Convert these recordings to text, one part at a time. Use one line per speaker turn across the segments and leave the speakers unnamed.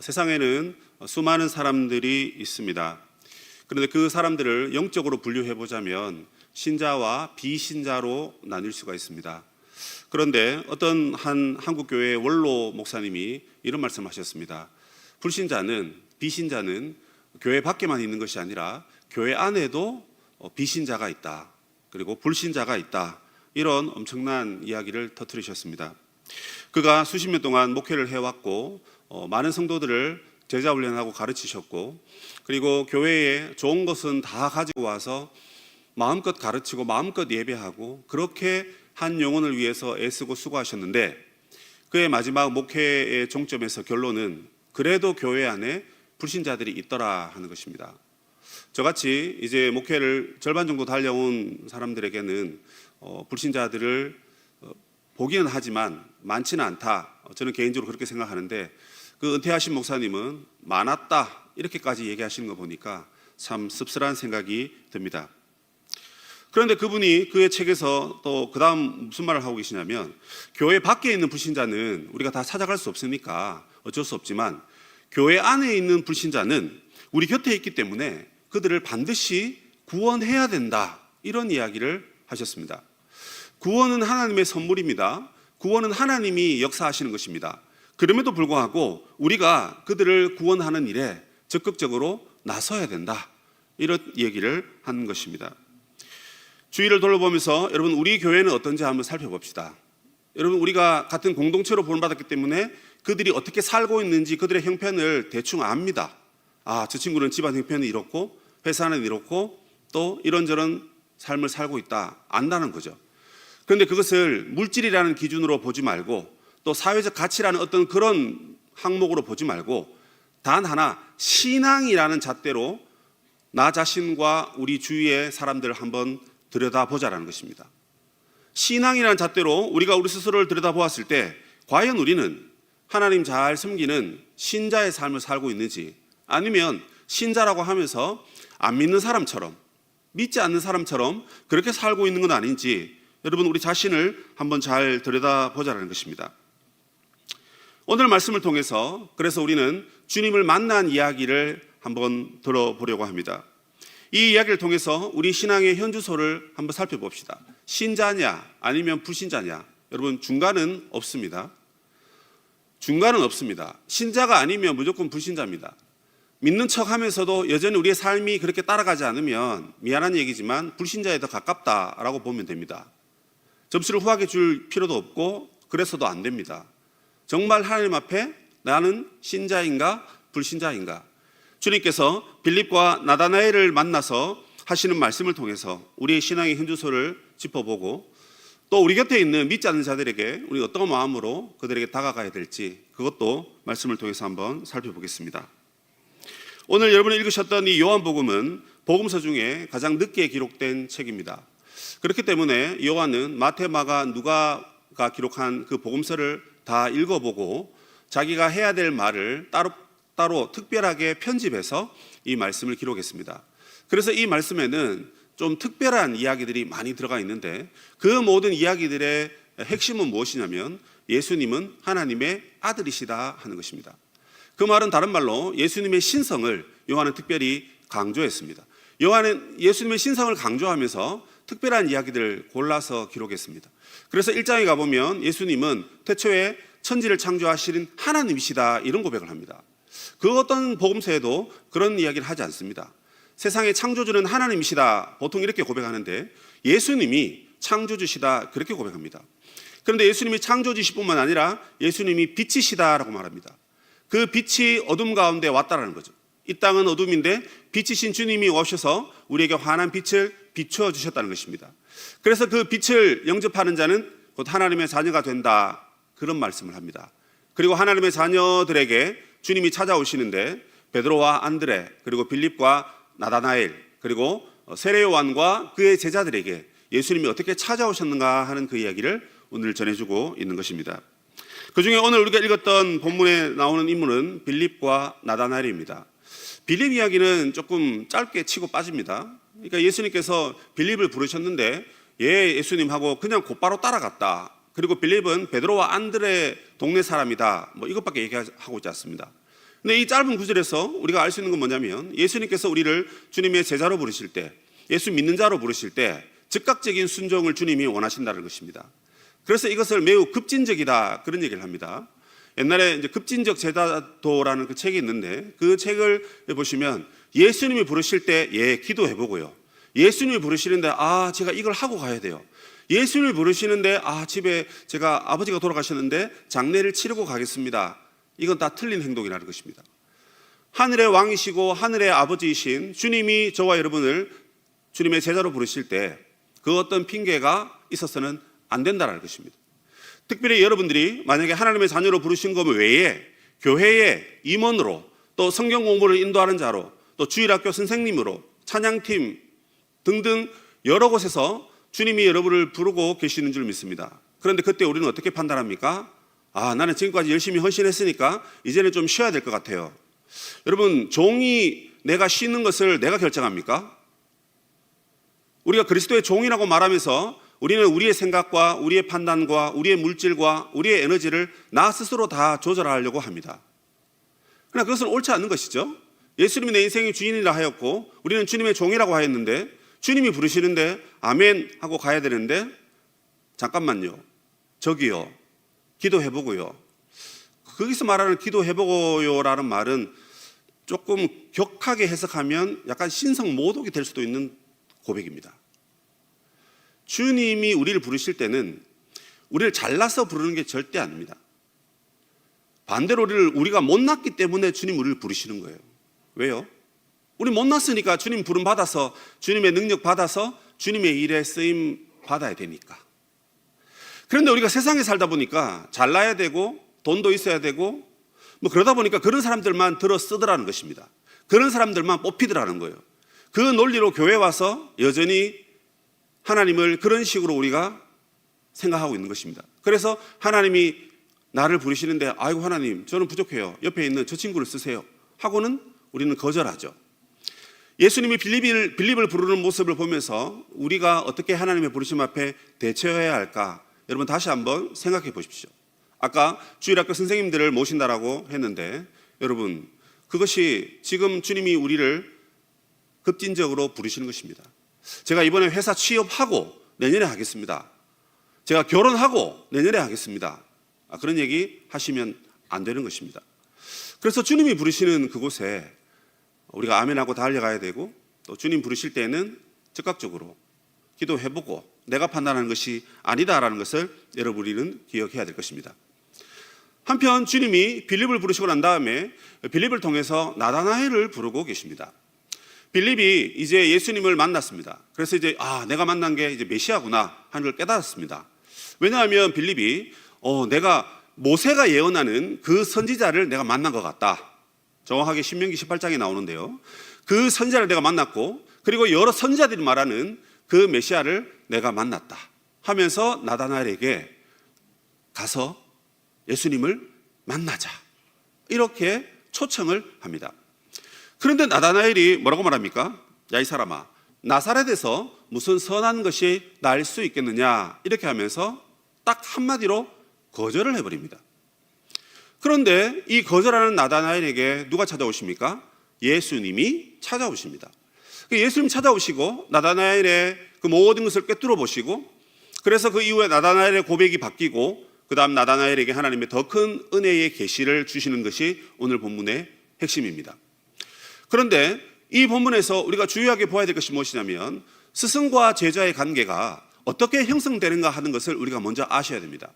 세상에는 수많은 사람들이 있습니다. 그런데 그 사람들을 영적으로 분류해 보자면 신자와 비신자로 나뉠 수가 있습니다. 그런데 어떤 한 한국교회 원로 목사님이 이런 말씀하셨습니다. 비신자는 교회 밖에만 있는 것이 아니라 교회 안에도 비신자가 있다. 그리고 불신자가 있다. 이런 엄청난 이야기를 터뜨리셨습니다. 그가 수십 년 동안 목회를 해왔고 많은 성도들을 제자 훈련하고 가르치셨고, 그리고 교회에 좋은 것은 다 가지고 와서 마음껏 가르치고 마음껏 예배하고 그렇게 한 영혼을 위해서 애쓰고 수고하셨는데, 그의 마지막 목회의 종점에서 결론은 그래도 교회 안에 불신자들이 있더라 하는 것입니다. 저같이 이제 목회를 절반 정도 달려온 사람들에게는 불신자들을 보기는 하지만 많지는 않다, 저는 개인적으로 그렇게 생각하는데, 그 은퇴하신 목사님은 많았다 이렇게까지 얘기하시는 거 보니까 참 씁쓸한 생각이 듭니다. 그런데 그분이 그의 책에서 또 그 다음 무슨 말을 하고 계시냐면, 교회 밖에 있는 불신자는 우리가 다 찾아갈 수 없으니까 어쩔 수 없지만 교회 안에 있는 불신자는 우리 곁에 있기 때문에 그들을 반드시 구원해야 된다, 이런 이야기를 하셨습니다. 구원은 하나님의 선물입니다. 구원은 하나님이 역사하시는 것입니다. 그럼에도 불구하고 우리가 그들을 구원하는 일에 적극적으로 나서야 된다, 이런 얘기를 하는 것입니다. 주위를 돌아보면서 여러분, 우리 교회는 어떤지 한번 살펴봅시다. 여러분, 우리가 같은 공동체로 구원받았기 때문에 그들이 어떻게 살고 있는지 그들의 형편을 대충 압니다. 저 친구는 집안 형편이 이렇고 회사는 이렇고 또 이런저런 삶을 살고 있다, 안다는 거죠. 그런데 그것을 물질이라는 기준으로 보지 말고 또 사회적 가치라는 어떤 그런 항목으로 보지 말고 단 하나, 신앙이라는 잣대로 나 자신과 우리 주위의 사람들을 한번 들여다보자라는 것입니다. 신앙이라는 잣대로 우리가 우리 스스로를 들여다보았을 때 과연 우리는 하나님 잘 섬기는 신자의 삶을 살고 있는지, 아니면 신자라고 하면서 안 믿는 사람처럼, 믿지 않는 사람처럼 그렇게 살고 있는 건 아닌지, 여러분 우리 자신을 한번 잘 들여다보자라는 것입니다. 오늘 말씀을 통해서 그래서 우리는 주님을 만난 이야기를 한번 들어보려고 합니다. 이 이야기를 통해서 우리 신앙의 현주소를 한번 살펴봅시다. 신자냐 아니면 불신자냐, 여러분 중간은 없습니다. 중간은 없습니다. 신자가 아니면 무조건 불신자입니다. 믿는 척 하면서도 여전히 우리의 삶이 그렇게 따라가지 않으면 미안한 얘기지만 불신자에 더 가깝다라고 보면 됩니다. 점수를 후하게 줄 필요도 없고 그래서도 안 됩니다. 정말 하나님 앞에 나는 신자인가 불신자인가, 주님께서 빌립과 나다나엘을 만나서 하시는 말씀을 통해서 우리의 신앙의 현주소를 짚어보고, 또 우리 곁에 있는 믿지 않는 자들에게 우리 어떤 마음으로 그들에게 다가가야 될지, 그것도 말씀을 통해서 한번 살펴보겠습니다. 오늘 여러분이 읽으셨던 이 요한복음은 복음서 중에 가장 늦게 기록된 책입니다. 그렇기 때문에 요한은 마태, 마가, 누가가 기록한 그 복음서를 다 읽어보고 자기가 해야 될 말을 따로 특별하게 편집해서 이 말씀을 기록했습니다. 그래서 이 말씀에는 좀 특별한 이야기들이 많이 들어가 있는데, 그 모든 이야기들의 핵심은 무엇이냐면 예수님은 하나님의 아들이시다 하는 것입니다. 그 말은 다른 말로 예수님의 신성을 요한은 특별히 강조했습니다. 요한은 예수님의 신성을 강조하면서 특별한 이야기들을 골라서 기록했습니다. 그래서 1장에 가보면 예수님은 태초에 천지를 창조하시는 하나님이시다, 이런 고백을 합니다. 그 어떤 복음서에도 그런 이야기를 하지 않습니다. 세상의 창조주는 하나님이시다, 보통 이렇게 고백하는데 예수님이 창조주시다, 그렇게 고백합니다. 그런데 예수님이 창조주실 뿐만 아니라 예수님이 빛이시다라고 말합니다. 그 빛이 어둠 가운데 왔다라는 거죠. 이 땅은 어둠인데 빛이신 주님이 오셔서 우리에게 환한 빛을 비추어 주셨다는 것입니다. 그래서 그 빛을 영접하는 자는 곧 하나님의 자녀가 된다, 그런 말씀을 합니다. 그리고 하나님의 자녀들에게 주님이 찾아오시는데 베드로와 안드레, 그리고 빌립과 나다나엘, 그리고 세례 요한과 그의 제자들에게 예수님이 어떻게 찾아오셨는가 하는 그 이야기를 오늘 전해주고 있는 것입니다. 그 중에 오늘 우리가 읽었던 본문에 나오는 인물은 빌립과 나다나엘입니다. 빌립 이야기는 조금 짧게 치고 빠집니다. 그러니까 예수님께서 빌립을 부르셨는데 예수님하고 그냥 곧바로 따라갔다. 그리고 빌립은 베드로와 안드레 동네 사람이다, 이것밖에 얘기하고 있지 않습니다. 근데 이 짧은 구절에서 우리가 알 수 있는 건 뭐냐면 예수님께서 우리를 주님의 제자로 부르실 때, 예수 믿는 자로 부르실 때 즉각적인 순종을 주님이 원하신다는 것입니다. 그래서 이것을 매우 급진적이다 그런 얘기를 합니다. 옛날에 이제 급진적 제자도라는 그 책이 있는데 그 책을 보시면 예수님이 부르실 때 기도해 보고요. 예수님이 부르시는데 제가 이걸 하고 가야 돼요. 예수님이 부르시는데 집에 제가 아버지가 돌아가셨는데 장례를 치르고 가겠습니다. 이건 다 틀린 행동이라는 것입니다. 하늘의 왕이시고 하늘의 아버지이신 주님이 저와 여러분을 주님의 제자로 부르실 때 그 어떤 핑계가 있어서는 안 된다는 것입니다. 특별히 여러분들이 만약에 하나님의 자녀로 부르신 것 외에 교회의 임원으로, 또 성경 공부를 인도하는 자로, 또 주일학교 선생님으로, 찬양팀 등등 여러 곳에서 주님이 여러분을 부르고 계시는 줄 믿습니다. 그런데 그때 우리는 어떻게 판단합니까? 나는 지금까지 열심히 헌신했으니까 이제는 좀 쉬어야 될 것 같아요. 여러분, 종이 내가 쉬는 것을 내가 결정합니까? 우리가 그리스도의 종이라고 말하면서 우리는 우리의 생각과 우리의 판단과 우리의 물질과 우리의 에너지를 나 스스로 다 조절하려고 합니다. 그러나 그것은 옳지 않는 것이죠. 예수님이 내 인생의 주인이라 하였고 우리는 주님의 종이라고 하였는데 주님이 부르시는데 아멘 하고 가야 되는데 잠깐만요, 저기요, 기도해보고요. 거기서 말하는 기도해보고요라는 말은 조금 격하게 해석하면 약간 신성모독이 될 수도 있는 고백입니다. 주님이 우리를 부르실 때는 우리를 잘나서 부르는 게 절대 아닙니다. 반대로 우리가 못났기 때문에 주님 우리를 부르시는 거예요. 왜요? 우리 못났으니까 주님 부름 받아서, 주님의 능력 받아서 주님의 일에 쓰임 받아야 되니까. 그런데 우리가 세상에 살다 보니까 잘나야 되고 돈도 있어야 되고 그러다 보니까 그런 사람들만 들어 쓰더라는 것입니다. 그런 사람들만 뽑히더라는 거예요. 그 논리로 교회 와서 여전히 하나님을 그런 식으로 우리가 생각하고 있는 것입니다. 그래서 하나님이 나를 부르시는데 아이고 하나님 저는 부족해요, 옆에 있는 저 친구를 쓰세요 하고는 우리는 거절하죠. 예수님이 빌립을 부르는 모습을 보면서 우리가 어떻게 하나님의 부르심 앞에 대처해야 할까, 여러분 다시 한번 생각해 보십시오. 아까 주일학교 선생님들을 모신다라고 했는데 여러분, 그것이 지금 주님이 우리를 급진적으로 부르시는 것입니다. 제가 이번에 회사 취업하고 내년에 하겠습니다. 제가 결혼하고 내년에 하겠습니다. 그런 얘기 하시면 안 되는 것입니다. 그래서 주님이 부르시는 그곳에 우리가 아멘하고 달려가야 되고, 또 주님 부르실 때는 즉각적으로 기도해보고 내가 판단하는 것이 아니다라는 것을 여러분 우리는 기억해야 될 것입니다. 한편 주님이 빌립을 부르시고 난 다음에 빌립을 통해서 나다나엘을 부르고 계십니다. 빌립이 이제 예수님을 만났습니다. 그래서 이제 내가 만난 게 이제 메시아구나 하는 걸 깨달았습니다. 왜냐하면 빌립이 내가 모세가 예언하는 그 선지자를 내가 만난 것 같다. 정확하게 신명기 18장에 나오는데요. 그 선지자를 내가 만났고, 그리고 여러 선지자들이 말하는 그 메시아를 내가 만났다 하면서 나다나엘에게 가서 예수님을 만나자 이렇게 초청을 합니다. 그런데 나다나엘이 뭐라고 말합니까? 야, 이 사람아, 나사렛에서 무슨 선한 것이 날 수 있겠느냐 이렇게 하면서 딱 한마디로 거절을 해버립니다. 그런데 이 거절하는 나다나엘에게 누가 찾아오십니까? 예수님이 찾아오십니다. 예수님 찾아오시고 나다나엘의 그 모든 것을 꿰뚫어 보시고, 그래서 그 이후에 나다나엘의 고백이 바뀌고 그 다음 나다나엘에게 하나님의 더 큰 은혜의 계시를 주시는 것이 오늘 본문의 핵심입니다. 그런데 이 본문에서 우리가 주의하게 보아야 될 것이 무엇이냐면 스승과 제자의 관계가 어떻게 형성되는가 하는 것을 우리가 먼저 아셔야 됩니다.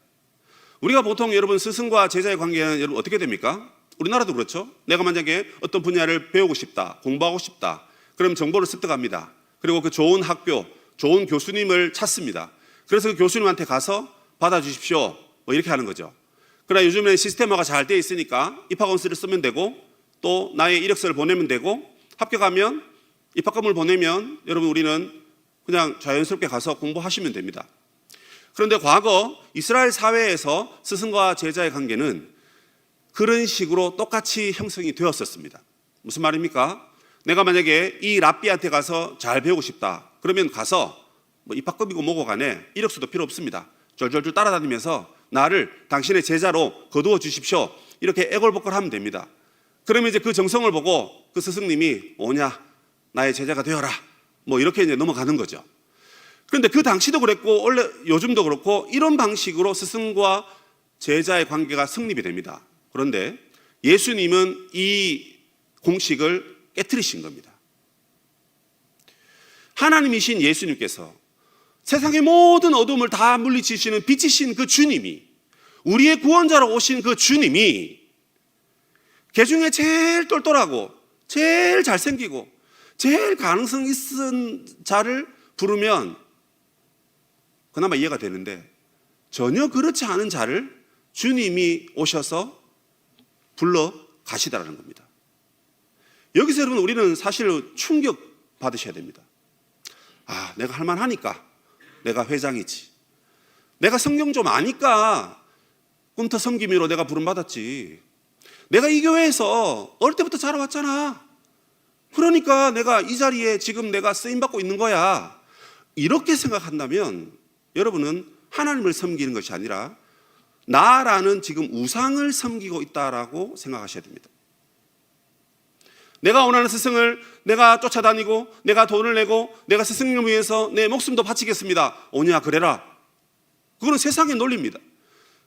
우리가 보통 여러분 스승과 제자의 관계는 여러분 어떻게 됩니까? 우리나라도 그렇죠. 내가 만약에 어떤 분야를 배우고 싶다, 공부하고 싶다, 그럼 정보를 습득합니다. 그리고 그 좋은 학교, 좋은 교수님을 찾습니다. 그래서 그 교수님한테 가서 받아주십시오 이렇게 하는 거죠. 그러나 요즘에 시스템화가 잘 되어 있으니까 입학원서를 쓰면 되고, 또 나의 이력서를 보내면 되고, 합격하면 입학금을 보내면 여러분 우리는 그냥 자연스럽게 가서 공부하시면 됩니다. 그런데 과거 이스라엘 사회에서 스승과 제자의 관계는 그런 식으로 똑같이 형성이 되었었습니다. 무슨 말입니까? 내가 만약에 이 랍비한테 가서 잘 배우고 싶다 그러면 가서 입학금이고 뭐고 간에 이력서도 필요 없습니다. 졸졸졸 따라다니면서 나를 당신의 제자로 거두어 주십시오 이렇게 애걸복걸하면 됩니다. 그러면 이제 그 정성을 보고 그 스승님이 오냐, 나의 제자가 되어라, 뭐 이렇게 이제 넘어가는 거죠. 그런데 그 당시도 그랬고 원래 요즘도 그렇고 이런 방식으로 스승과 제자의 관계가 성립이 됩니다. 그런데 예수님은 이 공식을 깨트리신 겁니다. 하나님이신 예수님께서 세상의 모든 어둠을 다 물리치시는 빛이신 그 주님이, 우리의 구원자로 오신 그 주님이 개 중에 제일 똘똘하고 제일 잘생기고 제일 가능성 있은 자를 부르면 그나마 이해가 되는데, 전혀 그렇지 않은 자를 주님이 오셔서 불러 가시다라는 겁니다. 여기서 여러분 우리는 사실 충격 받으셔야 됩니다. 아, 내가 할만하니까 내가 회장이지, 내가 성경 좀 아니까 꿈터 섬김이로 내가 부름받았지, 내가 이 교회에서 어릴 때부터 자라왔잖아, 그러니까 내가 이 자리에 지금 내가 쓰임받고 있는 거야, 이렇게 생각한다면 여러분은 하나님을 섬기는 것이 아니라 나라는 지금 우상을 섬기고 있다라고 생각하셔야 됩니다. 내가 원하는 스승을 내가 쫓아다니고 내가 돈을 내고 내가 스승님을 위해서 내 목숨도 바치겠습니다, 오냐 그래라, 그거는 세상의 논리입니다.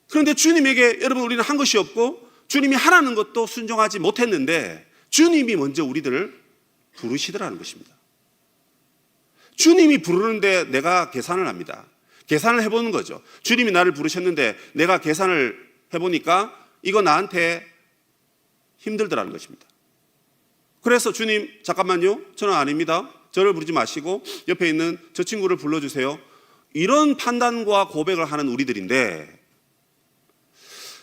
그런데 주님에게 여러분 우리는 한 것이 없고 주님이 하라는 것도 순종하지 못했는데 주님이 먼저 우리들을 부르시더라는 것입니다. 주님이 부르는데 내가 계산을 합니다. 계산을 해보는 거죠. 주님이 나를 부르셨는데 내가 계산을 해보니까 이거 나한테 힘들더라는 것입니다. 그래서 주님 잠깐만요, 저는 아닙니다, 저를 부르지 마시고 옆에 있는 저 친구를 불러주세요, 이런 판단과 고백을 하는 우리들인데,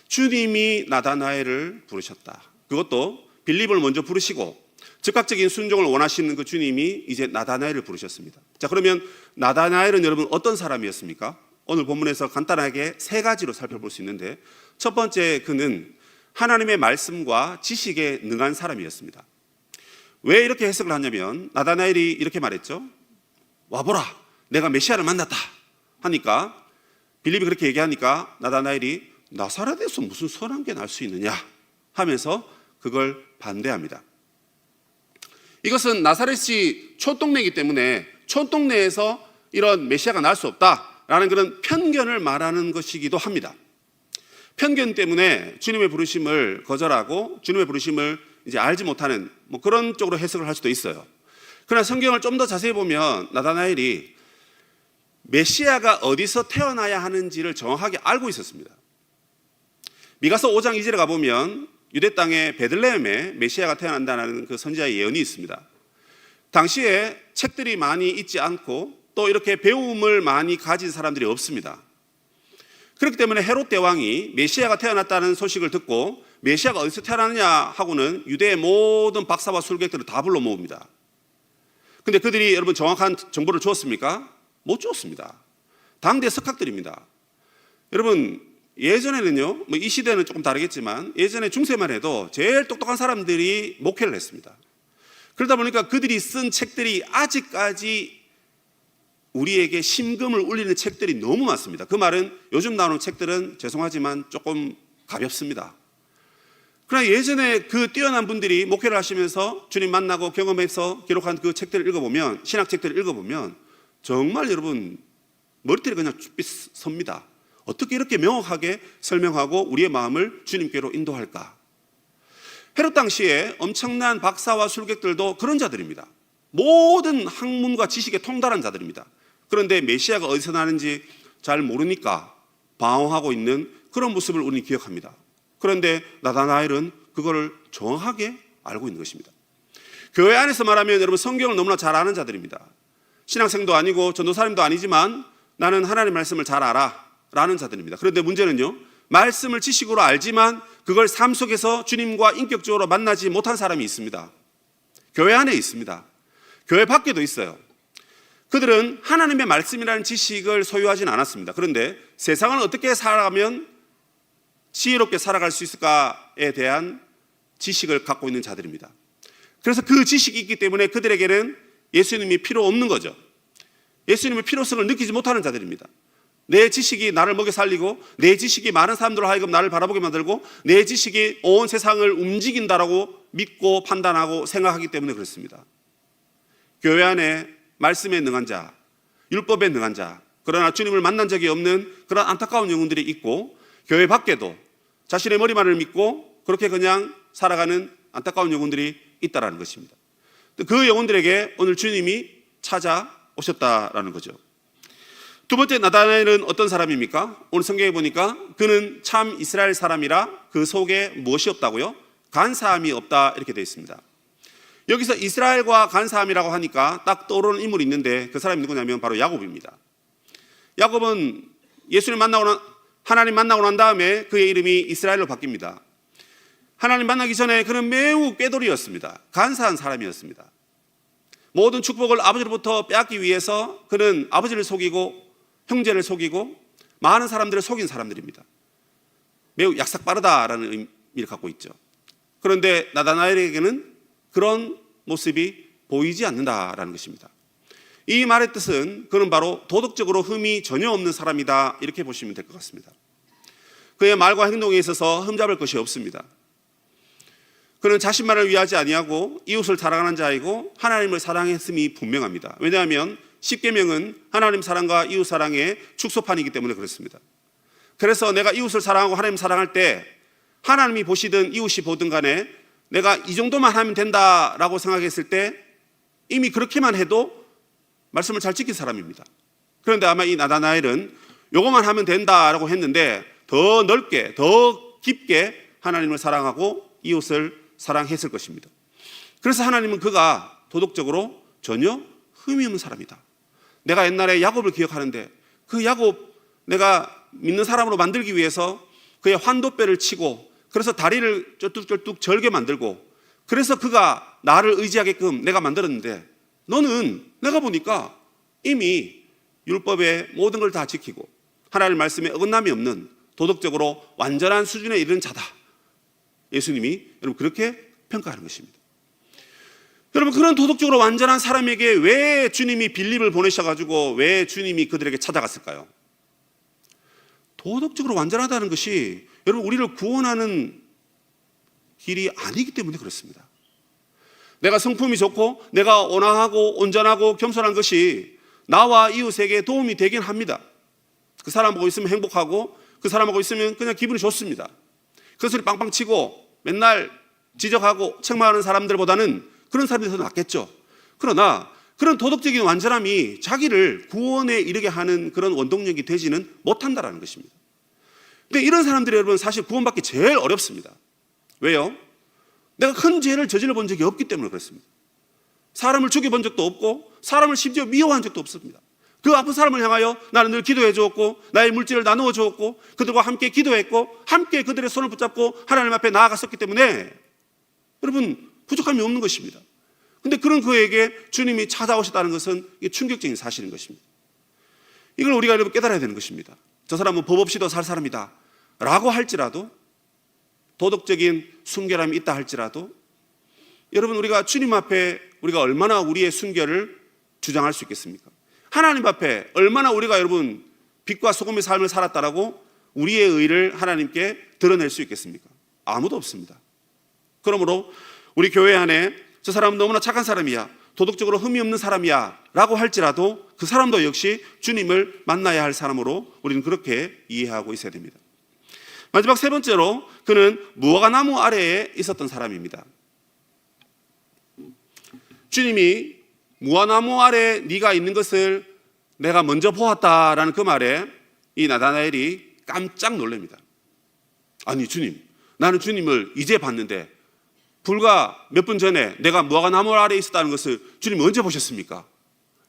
주님이 나다나엘을 부르셨다. 그것도 빌립을 먼저 부르시고 즉각적인 순종을 원하시는 그 주님이 이제 나다나엘을 부르셨습니다. 자, 그러면 나다나엘은 여러분 어떤 사람이었습니까? 오늘 본문에서 간단하게 세 가지로 살펴볼 수 있는데, 첫 번째, 그는 하나님의 말씀과 지식에 능한 사람이었습니다. 왜 이렇게 해석을 하냐면 나다나엘이 이렇게 말했죠. 와보라, 내가 메시아를 만났다 하니까, 빌립이 그렇게 얘기하니까 나다나엘이 나사렛에서 무슨 선한 게 날 수 있느냐 하면서 그걸 반대합니다. 이것은 나사렛이 촌동네이기 때문에 촌동네에서 이런 메시아가 날 수 없다라는 그런 편견을 말하는 것이기도 합니다. 편견 때문에 주님의 부르심을 거절하고 주님의 부르심을 이제 알지 못하는 뭐 그런 쪽으로 해석을 할 수도 있어요. 그러나 성경을 좀 더 자세히 보면 나다나엘이 메시아가 어디서 태어나야 하는지를 정확하게 알고 있었습니다. 미가서 5장 2절에 가보면 유대 땅의 베들레헴에 메시아가 태어난다는 그 선지자의 예언이 있습니다. 당시에 책들이 많이 있지 않고 또 이렇게 배움을 많이 가진 사람들이 없습니다. 그렇기 때문에 헤롯 대왕이 메시아가 태어났다는 소식을 듣고 메시아가 어디서 태어나느냐 하고는 유대의 모든 박사와 술객들을 다 불러 모읍니다. 근데 그들이 여러분 정확한 정보를 주었습니까? 못 주었습니다. 당대 석학들입니다. 여러분 예전에는요, 뭐 이 시대는 조금 다르겠지만 예전에 중세만 해도 제일 똑똑한 사람들이 목회를 했습니다. 그러다 보니까 그들이 쓴 책들이 아직까지 우리에게 심금을 울리는 책들이 너무 많습니다. 그 말은 요즘 나오는 책들은 죄송하지만 조금 가볍습니다. 그러나 예전에 그 뛰어난 분들이 목회를 하시면서 주님 만나고 경험해서 기록한 그 책들을 읽어보면, 신학책들을 읽어보면 정말 여러분 머리털이 그냥 쭈삣 섭니다. 어떻게 이렇게 명확하게 설명하고 우리의 마음을 주님께로 인도할까? 헤롯 당시에 엄청난 박사와 술객들도 그런 자들입니다. 모든 학문과 지식에 통달한 자들입니다. 그런데 메시아가 어디서 나는지 잘 모르니까 방황하고 있는 그런 모습을 우리는 기억합니다. 그런데 나다나엘은 그거를 정확하게 알고 있는 것입니다. 교회 안에서 말하면 여러분 성경을 너무나 잘 아는 자들입니다. 신학생도 아니고 전도사님도 아니지만 나는 하나님의 말씀을 잘 알아 라는 자들입니다. 그런데 문제는요, 말씀을 지식으로 알지만 그걸 삶 속에서 주님과 인격적으로 만나지 못한 사람이 있습니다. 교회 안에 있습니다. 교회 밖에도 있어요. 그들은 하나님의 말씀이라는 지식을 소유하지는 않았습니다. 그런데 세상을 어떻게 살아가면 지혜롭게 살아갈 수 있을까에 대한 지식을 갖고 있는 자들입니다. 그래서 그 지식이 있기 때문에 그들에게는 예수님이 필요 없는 거죠. 예수님의 필요성을 느끼지 못하는 자들입니다. 내 지식이 나를 먹여 살리고 내 지식이 많은 사람들로 하여금 나를 바라보게 만들고 내 지식이 온 세상을 움직인다라고 믿고 판단하고 생각하기 때문에 그렇습니다. 교회 안에 말씀에 능한 자, 율법에 능한 자, 그러나 주님을 만난 적이 없는 그런 안타까운 영혼들이 있고, 교회 밖에도 자신의 머리만을 믿고 그렇게 그냥 살아가는 안타까운 영혼들이 있다라는 것입니다. 그 영혼들에게 오늘 주님이 찾아오셨다라는 거죠. 두 번째, 나다나엘은 어떤 사람입니까? 오늘 성경에 보니까 그는 참 이스라엘 사람이라 그 속에 무엇이 없다고요? 간사함이 없다, 이렇게 되어 있습니다. 여기서 이스라엘과 간사함이라고 하니까 딱 떠오르는 인물이 있는데 그 사람이 누구냐면 바로 야곱입니다. 야곱은 하나님 만나고 난 다음에 그의 이름이 이스라엘로 바뀝니다. 하나님 만나기 전에 그는 매우 꾀돌이였습니다. 간사한 사람이었습니다. 모든 축복을 아버지로부터 빼앗기 위해서 그는 아버지를 속이고 형제를 속이고 많은 사람들을 속인 사람들입니다. 매우 약삭 빠르다라는 의미를 갖고 있죠. 그런데 나다나엘에게는 그런 모습이 보이지 않는다라는 것입니다. 이 말의 뜻은 그는 바로 도덕적으로 흠이 전혀 없는 사람이다, 이렇게 보시면 될 것 같습니다. 그의 말과 행동에 있어서 흠잡을 것이 없습니다. 그는 자신만을 위하지 아니하고 이웃을 사랑하는 자이고 하나님을 사랑했음이 분명합니다. 왜냐하면 십계명은 하나님 사랑과 이웃 사랑의 축소판이기 때문에 그렇습니다. 그래서 내가 이웃을 사랑하고 하나님 사랑할 때 하나님이 보시든 이웃이 보든 간에 내가 이 정도만 하면 된다라고 생각했을 때 이미 그렇게만 해도 말씀을 잘 지킨 사람입니다. 그런데 아마 이 나다나엘은 요거만 하면 된다라고 했는데 더 넓게 더 깊게 하나님을 사랑하고 이웃을 사랑했을 것입니다. 그래서 하나님은 그가 도덕적으로 전혀 흠이 없는 사람이다. 내가 옛날에 야곱을 기억하는데 그 야곱 내가 믿는 사람으로 만들기 위해서 그의 환도뼈를 치고 그래서 다리를 쫄뚝쫄뚝 절게 만들고 그래서 그가 나를 의지하게끔 내가 만들었는데 너는 내가 보니까 이미 율법의 모든 걸 다 지키고 하나님 말씀에 어긋남이 없는 도덕적으로 완전한 수준에 이르는 자다. 예수님이 여러분 그렇게 평가하는 것입니다. 여러분 그런 도덕적으로 완전한 사람에게 왜 주님이 빌립을 보내셔가지고 왜 주님이 그들에게 찾아갔을까요? 도덕적으로 완전하다는 것이 여러분 우리를 구원하는 길이 아니기 때문에 그렇습니다. 내가 성품이 좋고 내가 온화하고 온전하고 겸손한 것이 나와 이웃에게 도움이 되긴 합니다. 그 사람하고 있으면 행복하고 그 사람하고 있으면 그냥 기분이 좋습니다. 그 소리 빵빵 치고 맨날 지적하고 책망하는 사람들보다는 그런 사람들이 더 낫겠죠. 그러나 그런 도덕적인 완전함이 자기를 구원에 이르게 하는 그런 원동력이 되지는 못한다라는 것입니다. 근데 이런 사람들이 여러분 사실 구원받기 제일 어렵습니다. 왜요? 내가 큰 죄를 저질러 본 적이 없기 때문에 그렇습니다. 사람을 죽여본 적도 없고 사람을 심지어 미워한 적도 없습니다. 그 아픈 사람을 향하여 나는 늘 기도해 주었고 나의 물질을 나누어 주었고 그들과 함께 기도했고 함께 그들의 손을 붙잡고 하나님 앞에 나아갔었기 때문에 여러분 부족함이 없는 것입니다. 그런데 그런 그에게 주님이 찾아오셨다는 것은 이게 충격적인 사실인 것입니다. 이걸 우리가 여러분 깨달아야 되는 것입니다. 저 사람은 법 없이도 살 사람이다 라고 할지라도 도덕적인 순결함이 있다 할지라도 여러분 우리가 주님 앞에 우리가 얼마나 우리의 순결을 주장할 수 있겠습니까? 하나님 앞에 얼마나 우리가 여러분 빛과 소금의 삶을 살았다라고 우리의 의를 하나님께 드러낼 수 있겠습니까? 아무도 없습니다. 그러므로 우리 교회 안에 저 사람은 너무나 착한 사람이야 도덕적으로 흠이 없는 사람이야 라고 할지라도 그 사람도 역시 주님을 만나야 할 사람으로 우리는 그렇게 이해하고 있어야 됩니다. 마지막 세 번째로 그는 무화과나무 아래에 있었던 사람입니다. 주님이 무화과나무 아래 네가 있는 것을 내가 먼저 보았다라는 그 말에 이 나다나엘이 깜짝 놀랍니다. 아니 주님, 나는 주님을 이제 봤는데 불과 몇 분 전에 내가 무화과나무 아래에 있었다는 것을 주님 언제 보셨습니까?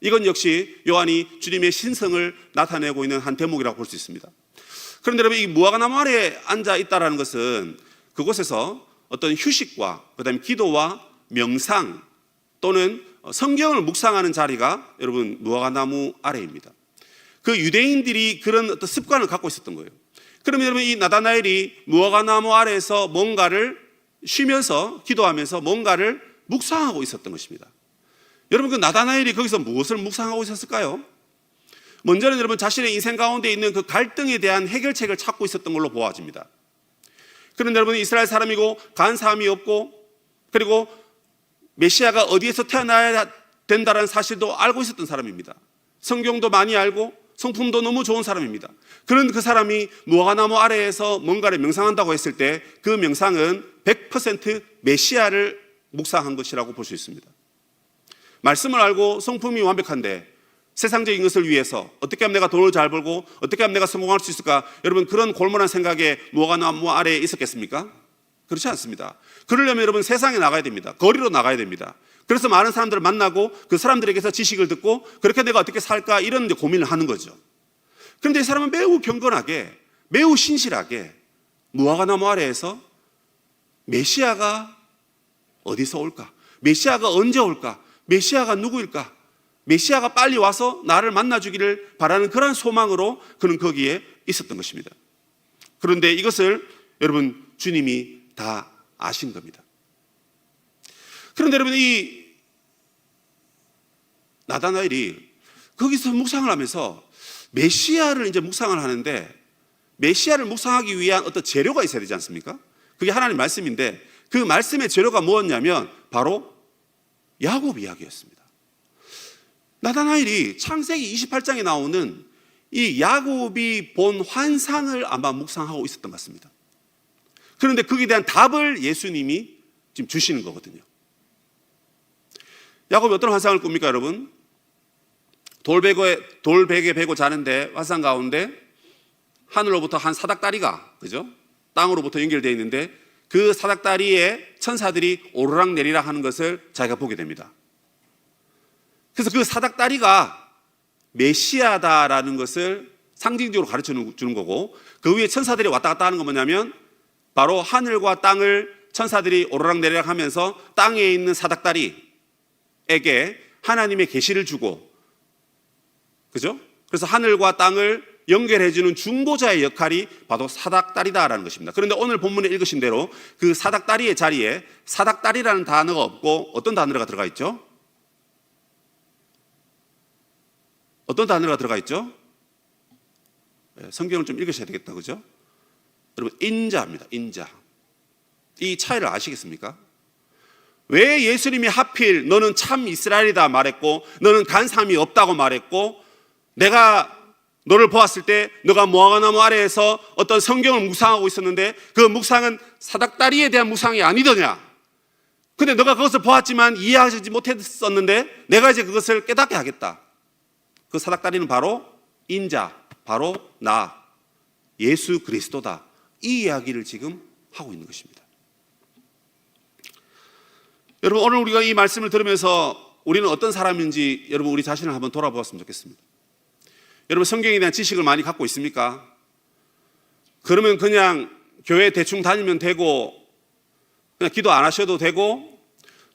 이건 역시 요한이 주님의 신성을 나타내고 있는 한 대목이라고 볼 수 있습니다. 그런데 여러분 이 무화과나무 아래에 앉아 있다는 것은 그곳에서 어떤 휴식과 그다음에 기도와 명상 또는 성경을 묵상하는 자리가 여러분 무화과나무 아래입니다. 그 유대인들이 그런 어떤 습관을 갖고 있었던 거예요. 그러면 여러분 이 나다나엘이 무화과나무 아래에서 뭔가를 쉬면서 기도하면서 뭔가를 묵상하고 있었던 것입니다. 여러분 그 나다나엘이 거기서 무엇을 묵상하고 있었을까요? 먼저는 여러분 자신의 인생 가운데 있는 그 갈등에 대한 해결책을 찾고 있었던 걸로 보아집니다. 그런데 여러분 이스라엘 사람이고 간사함이 없고 그리고 메시아가 어디에서 태어나야 된다는 사실도 알고 있었던 사람입니다. 성경도 많이 알고 성품도 너무 좋은 사람입니다. 그런 그 사람이 무화과나무 아래에서 뭔가를 명상한다고 했을 때 그 명상은 100% 메시아를 묵상한 것이라고 볼 수 있습니다. 말씀을 알고 성품이 완벽한데 세상적인 것을 위해서 어떻게 하면 내가 돈을 잘 벌고 어떻게 하면 내가 성공할 수 있을까? 여러분 그런 골몰한 생각에 무화과나무 아래에 있었겠습니까? 그렇지 않습니다. 그러려면 여러분 세상에 나가야 됩니다. 거리로 나가야 됩니다. 그래서 많은 사람들을 만나고 그 사람들에게서 지식을 듣고 그렇게 내가 어떻게 살까 이런 고민을 하는 거죠. 그런데 이 사람은 매우 경건하게 매우 신실하게 무화과나무 아래에서 메시아가 어디서 올까? 메시아가 언제 올까? 메시아가 누구일까? 메시아가 빨리 와서 나를 만나주기를 바라는 그런 소망으로 그는 거기에 있었던 것입니다. 그런데 이것을 여러분 주님이 다 아신 겁니다. 그런데 여러분 이 나다나엘이 거기서 묵상을 하면서 메시아를 이제 묵상을 하는데 메시아를 묵상하기 위한 어떤 재료가 있어야 되지 않습니까? 그게 하나님 말씀인데 그 말씀의 재료가 뭐였냐면 바로 야곱 이야기였습니다. 나다나엘이 창세기 28장에 나오는 이 야곱이 본 환상을 아마 묵상하고 있었던 것 같습니다. 그런데 거기에 대한 답을 예수님이 지금 주시는 거거든요. 야곱이 어떤 환상을 꿉니까 여러분? 돌베개 베고 자는데 환상 가운데 하늘로부터 한 사닥다리가 그죠? 땅으로부터 연결되어 있는데 그 사닥다리에 천사들이 오르락 내리락 하는 것을 자기가 보게 됩니다. 그래서 그 사닥다리가 메시아다라는 것을 상징적으로 가르쳐 주는 거고 그 위에 천사들이 왔다 갔다 하는 건 뭐냐면 바로 하늘과 땅을 천사들이 오르락 내리락 하면서 땅에 있는 사닥다리에게 하나님의 계시를 주고 그죠? 그래서 하늘과 땅을 연결해주는 중보자의 역할이 바로 사닥다리다라는 것입니다. 그런데 오늘 본문에 읽으신 대로 그 사닥다리의 자리에 사닥다리라는 단어가 없고 어떤 단어가 들어가 있죠? 어떤 단어가 들어가 있죠? 성경을 좀 읽으셔야 되겠다, 그죠? 여러분, 인자입니다, 인자. 이 차이를 아시겠습니까? 왜 예수님이 하필 너는 참 이스라엘이다 말했고, 너는 간사함이 없다고 말했고, 내가 너를 보았을 때 너가 무화과나무 아래에서 어떤 성경을 묵상하고 있었는데 그 묵상은 사닥다리에 대한 묵상이 아니더냐? 근데 너가 그것을 보았지만 이해하지 못했었는데 내가 이제 그것을 깨닫게 하겠다. 그 사닥다리는 바로 인자, 바로 나, 예수 그리스도다. 이 이야기를 지금 하고 있는 것입니다. 여러분 오늘 우리가 이 말씀을 들으면서 우리는 어떤 사람인지 여러분 우리 자신을 한번 돌아보았으면 좋겠습니다. 여러분 성경에 대한 지식을 많이 갖고 있습니까? 그러면 그냥 교회 대충 다니면 되고 그냥 기도 안 하셔도 되고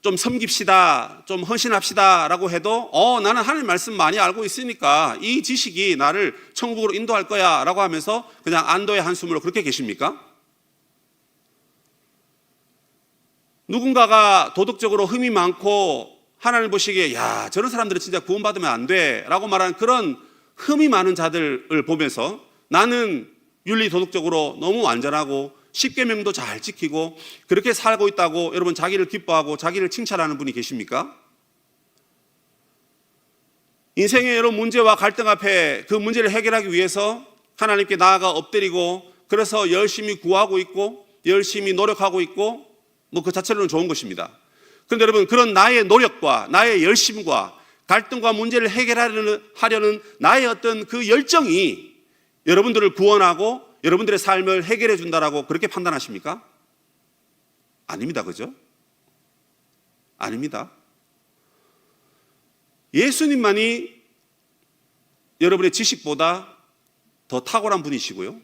좀 섬깁시다, 좀 헌신합시다 라고 해도 나는 하나님 말씀 많이 알고 있으니까 이 지식이 나를 천국으로 인도할 거야 라고 하면서 그냥 안도의 한숨으로 그렇게 계십니까? 누군가가 도덕적으로 흠이 많고 하나님 보시기에 야 저런 사람들은 진짜 구원받으면 안 돼 라고 말하는 그런 흠이 많은 자들을 보면서 나는 윤리 도덕적으로 너무 완전하고 십계명도 잘 지키고 그렇게 살고 있다고 여러분 자기를 기뻐하고 자기를 칭찬하는 분이 계십니까? 인생의 여러 문제와 갈등 앞에 그 문제를 해결하기 위해서 하나님께 나아가 엎드리고 그래서 열심히 구하고 있고 열심히 노력하고 있고 뭐 그 자체로는 좋은 것입니다. 그런데 여러분 그런 나의 노력과 나의 열심과 갈등과 문제를 해결하려는 나의 어떤 그 열정이 여러분들을 구원하고 여러분들의 삶을 해결해 준다라고 그렇게 판단하십니까? 아닙니다. 그죠? 아닙니다. 예수님만이 여러분의 지식보다 더 탁월한 분이시고요.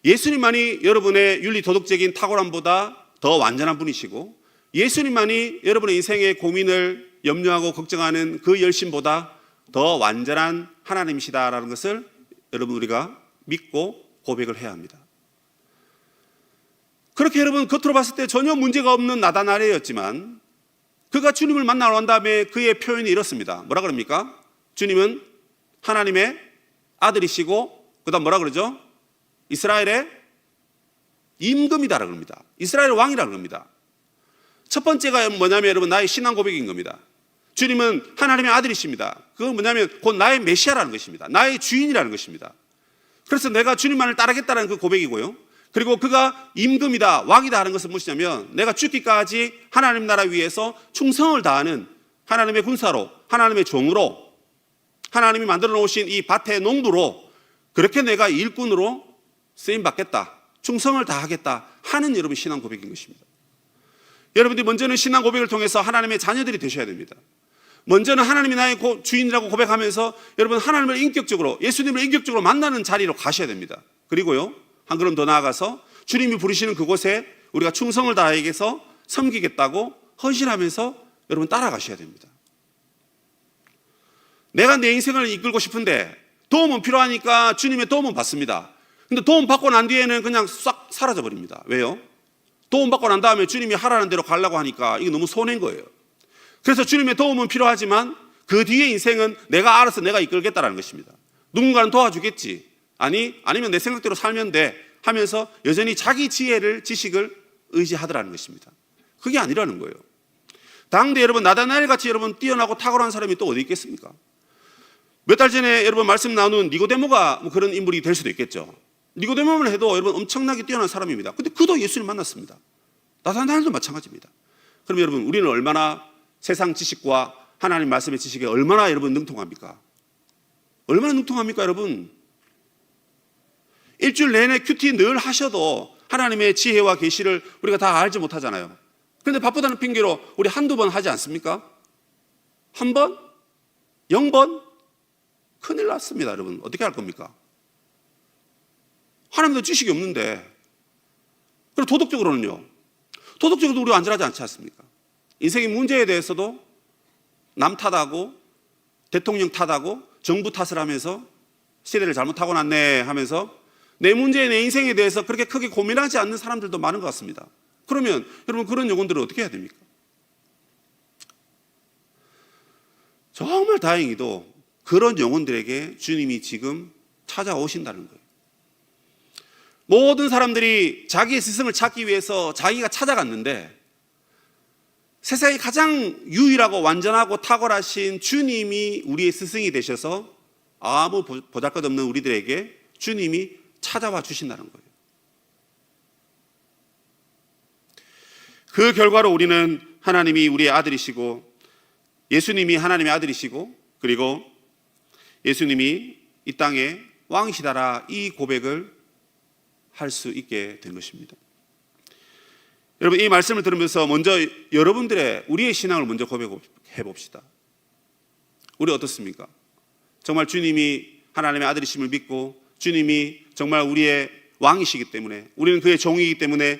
예수님만이 여러분의 윤리 도덕적인 탁월함보다 더 완전한 분이시고 예수님만이 여러분의 인생의 고민을 염려하고 걱정하는 그 열심보다 더 완전한 하나님이시다라는 것을 여러분 우리가 믿고 고백을 해야 합니다. 그렇게 여러분 겉으로 봤을 때 전혀 문제가 없는 나다나엘이었지만 그가 주님을 만나러 간 다음에 그의 표현이 이렇습니다. 뭐라 그럽니까? 주님은 하나님의 아들이시고 그다음 뭐라 그러죠? 이스라엘의 임금이다라고 합니다. 이스라엘 왕이라고 합니다. 첫 번째가 뭐냐면 여러분 나의 신앙 고백인 겁니다. 주님은 하나님의 아들이십니다. 그건 뭐냐면 곧 나의 메시아라는 것입니다. 나의 주인이라는 것입니다. 그래서 내가 주님만을 따르겠다는 그 고백이고요. 그리고 그가 임금이다, 왕이다 하는 것은 무엇이냐면 내가 죽기까지 하나님 나라 위해서 충성을 다하는 하나님의 군사로, 하나님의 종으로, 하나님이 만들어 놓으신 이 밭의 농부로 그렇게 내가 일꾼으로 쓰임받겠다, 충성을 다하겠다 하는 여러분 신앙 고백인 것입니다. 여러분들이 먼저는 신앙 고백을 통해서 하나님의 자녀들이 되셔야 됩니다. 먼저는 하나님이 나의 주인이라고 고백하면서 여러분 하나님을 인격적으로, 예수님을 인격적으로 만나는 자리로 가셔야 됩니다. 그리고요, 한 걸음 더 나아가서 주님이 부르시는 그곳에 우리가 충성을 다해서 섬기겠다고 헌신하면서 여러분 따라가셔야 됩니다. 내가 내 인생을 이끌고 싶은데 도움은 필요하니까 주님의 도움은 받습니다. 근데 도움 받고 난 뒤에는 그냥 싹 사라져 버립니다. 왜요? 도움 받고 난 다음에 주님이 하라는 대로 가려고 하니까 이게 너무 손해인 거예요. 그래서 주님의 도움은 필요하지만 그 뒤에 인생은 내가 알아서 내가 이끌겠다라는 것입니다. 누군가는 도와주겠지, 아니면 내 생각대로 살면 돼 하면서 여전히 자기 지식을 의지하더라는 것입니다. 그게 아니라는 거예요. 당대 여러분 나다나엘 같이 여러분 뛰어나고 탁월한 사람이 또 어디 있겠습니까? 몇 달 전에 여러분 말씀 나눈 니고데모가 뭐 그런 인물이 될 수도 있겠죠. 니고데모만 해도 여러분 엄청나게 뛰어난 사람입니다. 근데 그도 예수를 만났습니다. 나다나엘도 마찬가지입니다. 그럼 여러분 우리는 얼마나 세상 지식과 하나님 말씀의 지식에 얼마나 여러분 능통합니까? 얼마나 능통합니까 여러분? 일주일 내내 큐티 늘 하셔도 하나님의 지혜와 계시를 우리가 다 알지 못하잖아요. 그런데 바쁘다는 핑계로 우리 한두 번 하지 않습니까? 한 번? 0번? 큰일 났습니다 여러분. 어떻게 할 겁니까? 하나님도 지식이 없는데. 그리고 도덕적으로는요, 도덕적으로도 우리가 안전하지 않지 않습니까? 인생의 문제에 대해서도 남 탓하고 대통령 탓하고 정부 탓을 하면서 시대를 잘못하고 났네 하면서 내 문제, 내 인생에 대해서 그렇게 크게 고민하지 않는 사람들도 많은 것 같습니다. 그러면 여러분 그런 영혼들은 어떻게 해야 됩니까? 정말 다행히도 그런 영혼들에게 주님이 지금 찾아오신다는 거예요. 모든 사람들이 자기의 스승을 찾기 위해서 자기가 찾아갔는데 세상에 가장 유일하고 완전하고 탁월하신 주님이 우리의 스승이 되셔서 아무 보잘것없는 우리들에게 주님이 찾아와 주신다는 거예요. 그 결과로 우리는 하나님이 우리의 아들이시고 예수님이 하나님의 아들이시고 그리고 예수님이 이 땅의 왕이시다라 이 고백을 할 수 있게 된 것입니다. 여러분 이 말씀을 들으면서 먼저 여러분들의 우리의 신앙을 먼저 고백해 봅시다. 우리 어떻습니까? 정말 주님이 하나님의 아들이심을 믿고 주님이 정말 우리의 왕이시기 때문에 우리는 그의 종이기 때문에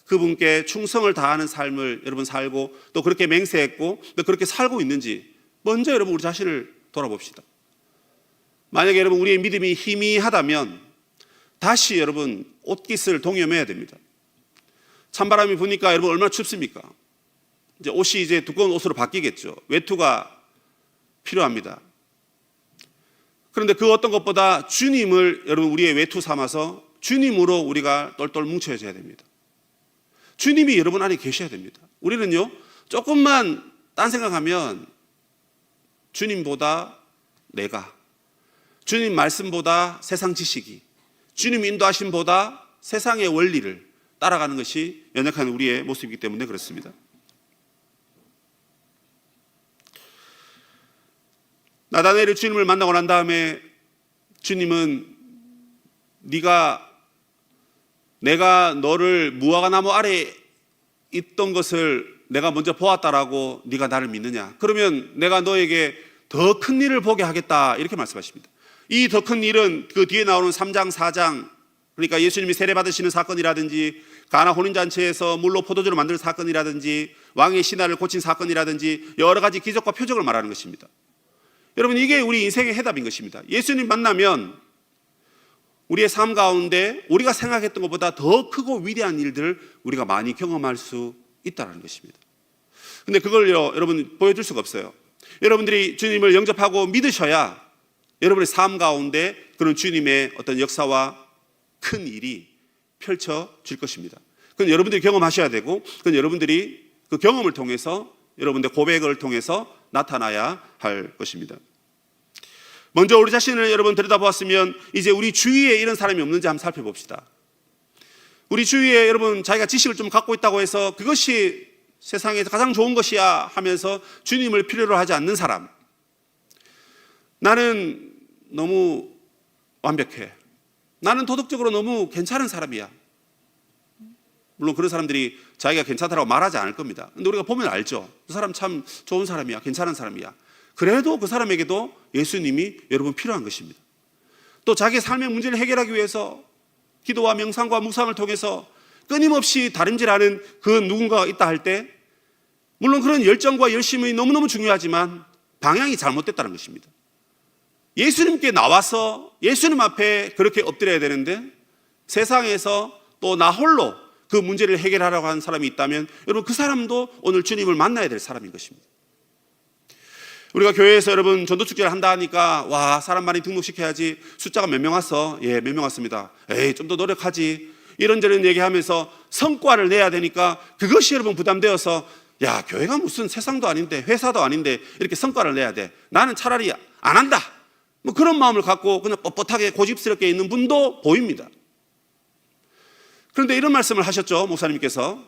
그분께 충성을 다하는 삶을 여러분 살고 또 그렇게 맹세했고 또 그렇게 살고 있는지 먼저 여러분 우리 자신을 돌아봅시다. 만약에 여러분 우리의 믿음이 희미하다면 다시 여러분 옷깃을 동여매야 됩니다. 찬바람이 부니까 여러분 얼마나 춥습니까? 이제 옷이 이제 두꺼운 옷으로 바뀌겠죠. 외투가 필요합니다. 그런데 그 어떤 것보다 주님을 여러분 우리의 외투 삼아서 주님으로 우리가 똘똘 뭉쳐져야 됩니다. 주님이 여러분 안에 계셔야 됩니다. 우리는요 조금만 딴 생각하면 주님보다 내가, 주님 말씀보다 세상 지식이, 주님 인도하심보다 세상의 원리를 따라가는 것이 연약한 우리의 모습이기 때문에 그렇습니다. 나다나엘이 주님을 만나고 난 다음에 주님은 내가 너를 무화과나무 아래에 있던 것을 내가 먼저 보았다라고 네가 나를 믿느냐? 그러면 내가 너에게 더 큰 일을 보게 하겠다 이렇게 말씀하십니다. 이 더 큰 일은 그 뒤에 나오는 3장 4장 그러니까 예수님이 세례 받으시는 사건이라든지 가나 혼인잔치에서 물로 포도주를 만드는 사건이라든지 왕의 신하를 고친 사건이라든지 여러 가지 기적과 표적을 말하는 것입니다. 여러분 이게 우리 인생의 해답인 것입니다. 예수님 만나면 우리의 삶 가운데 우리가 생각했던 것보다 더 크고 위대한 일들을 우리가 많이 경험할 수 있다는 것입니다. 근데 그걸요 여러분 보여줄 수가 없어요. 여러분들이 주님을 영접하고 믿으셔야 여러분의 삶 가운데 그런 주님의 어떤 역사와 큰 일이 펼쳐질 것입니다. 그건 여러분들이 경험하셔야 되고, 그건 여러분들이 그 경험을 통해서, 여러분들의 고백을 통해서 나타나야 할 것입니다. 먼저 우리 자신을 여러분 들여다보았으면 이제 우리 주위에 이런 사람이 없는지 한번 살펴봅시다. 우리 주위에 여러분 자기가 지식을 좀 갖고 있다고 해서 그것이 세상에서 가장 좋은 것이야 하면서 주님을 필요로 하지 않는 사람, 나는 너무 완벽해, 나는 도덕적으로 너무 괜찮은 사람이야. 물론 그런 사람들이 자기가 괜찮다고 말하지 않을 겁니다. 근데 우리가 보면 알죠. 그 사람 참 좋은 사람이야, 괜찮은 사람이야. 그래도 그 사람에게도 예수님이 여러분 필요한 것입니다. 또 자기 삶의 문제를 해결하기 위해서 기도와 명상과 묵상을 통해서 끊임없이 다림질하는 그 누군가가 있다 할 때, 물론 그런 열정과 열심이 너무너무 중요하지만 방향이 잘못됐다는 것입니다. 예수님께 나와서 예수님 앞에 그렇게 엎드려야 되는데, 세상에서 또 나 홀로 그 문제를 해결하려고 하는 사람이 있다면 여러분 그 사람도 오늘 주님을 만나야 될 사람인 것입니다. 우리가 교회에서 여러분 전도축제를 한다 하니까 와, 사람 많이 등록시켜야지, 숫자가 몇 명 왔어? 예, 몇 명 왔습니다. 에이, 좀 더 노력하지. 이런저런 얘기하면서 성과를 내야 되니까 그것이 여러분 부담되어서, 야, 교회가 무슨 세상도 아닌데 회사도 아닌데 이렇게 성과를 내야 돼, 나는 차라리 안 한다, 뭐 그런 마음을 갖고 그냥 뻣뻣하게 고집스럽게 있는 분도 보입니다. 그런데 이런 말씀을 하셨죠, 목사님께서.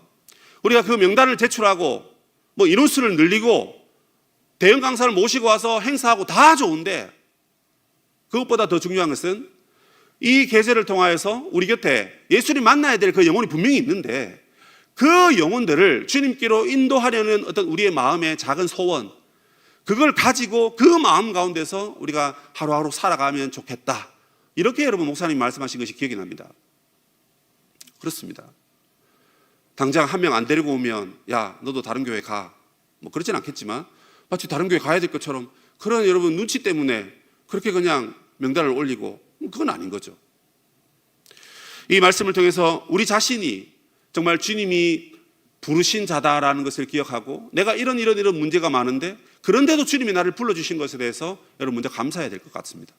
우리가 그 명단을 제출하고 뭐 인원수를 늘리고 대형 강사를 모시고 와서 행사하고 다 좋은데, 그것보다 더 중요한 것은 이 계제를 통하여서 우리 곁에 예수님 만나야 될 그 영혼이 분명히 있는데, 그 영혼들을 주님께로 인도하려는 어떤 우리의 마음의 작은 소원, 그걸 가지고 그 마음 가운데서 우리가 하루하루 살아가면 좋겠다, 이렇게 여러분 목사님 말씀하신 것이 기억이 납니다. 그렇습니다. 당장 한 명 안 데리고 오면 야, 너도 다른 교회 가, 뭐 그렇진 않겠지만 마치 다른 교회 가야 될 것처럼 그런 여러분 눈치 때문에 그렇게 그냥 명단을 올리고, 그건 아닌 거죠. 이 말씀을 통해서 우리 자신이 정말 주님이 부르신 자다라는 것을 기억하고, 내가 이런 문제가 많은데 그런데도 주님이 나를 불러주신 것에 대해서 여러분 먼저 감사해야 될 것 같습니다.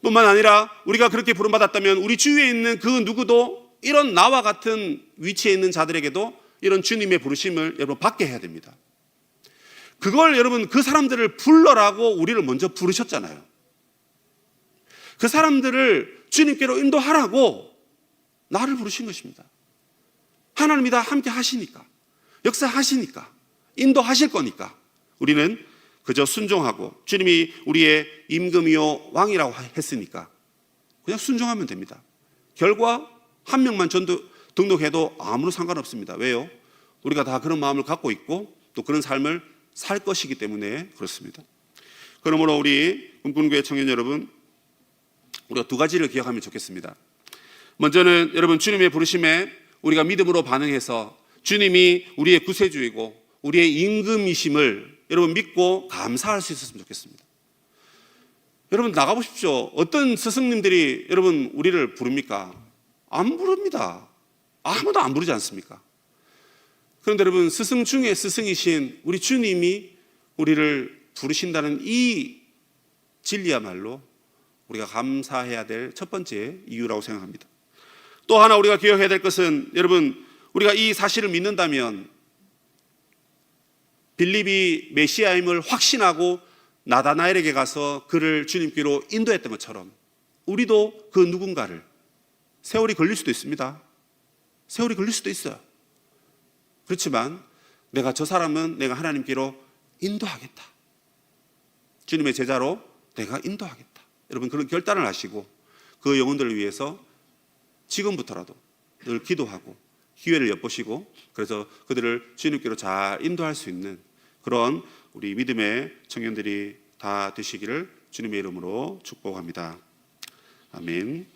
뿐만 아니라 우리가 그렇게 부름받았다면 우리 주위에 있는 그 누구도 이런 나와 같은 위치에 있는 자들에게도 이런 주님의 부르심을 여러분 받게 해야 됩니다. 그걸 여러분 그 사람들을 불러라고 우리를 먼저 부르셨잖아요. 그 사람들을 주님께로 인도하라고 나를 부르신 것입니다. 하나님이 다 함께 하시니까, 역사하시니까, 인도하실 거니까 우리는 그저 순종하고, 주님이 우리의 임금이요 왕이라고 했으니까 그냥 순종하면 됩니다. 결과 한 명만 등록해도 아무런 상관없습니다. 왜요? 우리가 다 그런 마음을 갖고 있고 또 그런 삶을 살 것이기 때문에 그렇습니다. 그러므로 우리 꿈꾸는교회 청년 여러분, 우리가 두 가지를 기억하면 좋겠습니다. 먼저는 여러분 주님의 부르심에 우리가 믿음으로 반응해서 주님이 우리의 구세주이고 우리의 임금이심을 여러분 믿고 감사할 수 있었으면 좋겠습니다. 여러분 나가보십시오. 어떤 스승님들이 여러분 우리를 부릅니까? 안 부릅니다. 아무도 안 부르지 않습니까? 그런데 여러분 스승 중에 스승이신 우리 주님이 우리를 부르신다는 이 진리야말로 우리가 감사해야 될 첫 번째 이유라고 생각합니다. 또 하나 우리가 기억해야 될 것은, 여러분 우리가 이 사실을 믿는다면 빌립이 메시아임을 확신하고 나다나엘에게 가서 그를 주님께로 인도했던 것처럼 우리도 그 누군가를, 세월이 걸릴 수도 있습니다. 세월이 걸릴 수도 있어요. 그렇지만 내가 저 사람은 내가 하나님께로 인도하겠다, 주님의 제자로 내가 인도하겠다, 여러분 그런 결단을 하시고 그 영혼들을 위해서 지금부터라도 늘 기도하고 기회를 엿보시고, 그래서 그들을 주님께로 잘 인도할 수 있는 그런 우리 믿음의 청년들이 다 되시기를 주님의 이름으로 축복합니다. 아멘.